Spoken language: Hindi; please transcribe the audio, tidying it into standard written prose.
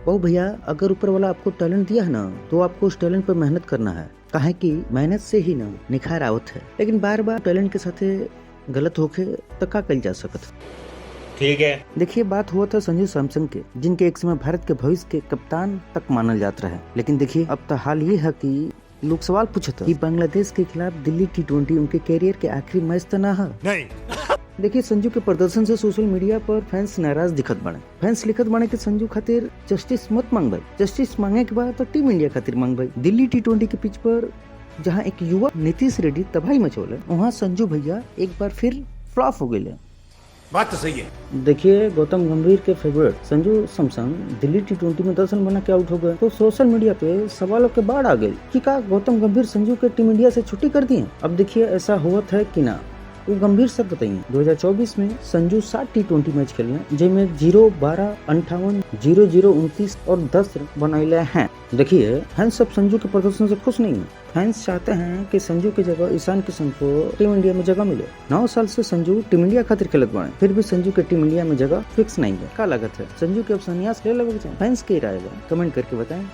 ओ भैया, अगर ऊपर वाला आपको टैलेंट दिया है ना, तो आपको उस टैलेंट पर मेहनत करना है। काहे कि मेहनत से ही ना निखार आवत है। लेकिन बार बार टैलेंट के साथ गलत होके तो का कल जा सकत। ठीक है। देखिए, बात हुआ था संजू सैमसन के, जिनके एक समय भारत के भविष्य के कप्तान तक मानल जाता रहे। लेकिन देखिए, अब तो हाल ये है कि लोग सवाल पूछे थे कि बांग्लादेश के खिलाफ दिल्ली T20 उनके कैरियर के आखिरी मैच तो ना है। नहीं। देखिए, संजू के प्रदर्शन से सोशल मीडिया पर फैंस नाराज दिखत बने। फैंस लिखत बने कि संजू खातिर जस्टिस मत मांग भाई, जस्टिस मांगे के बाद तो टीम इंडिया खातिर मांग भाई। दिल्ली T20 के पिच पर जहां एक युवा नीतीश रेड्डी तबाही मचौले, वहां संजू भैया एक बार फिर फ्लॉप हो गए। बात तो सही है। देखिए, गौतम गंभीर के फेवरेट संजू सैमसन दिल्ली T20 में 10 रन बना के आउट हो गए, तो सोशल मीडिया पे सवालों के बाढ़ आ गई कि क्या गौतम गंभीर संजू के टीम इंडिया से छुट्टी कर दिए। अब देखिए, ऐसा हुआ था कि ना, वो गंभीर सब बताइए। 2024 में संजू 7 T20 मैच खेले, जिनमें 0, 12, 58, 0, 0, 29 और 10 रन बनाए हैं। देखिए, फैंस सब संजू के प्रदर्शन से खुश नहीं है। फैंस चाहते हैं कि संजू की जगह ईशान किशन को टीम इंडिया में जगह मिले। 9 साल से संजू टीम इंडिया खातिर खेलत बने, फिर भी संजू के टीम इंडिया में जगह फिक्स नहीं है। क्या लागत है, संजू के अब संन्यास ले लगो? फैंस की राय है, कमेंट करके बताएं।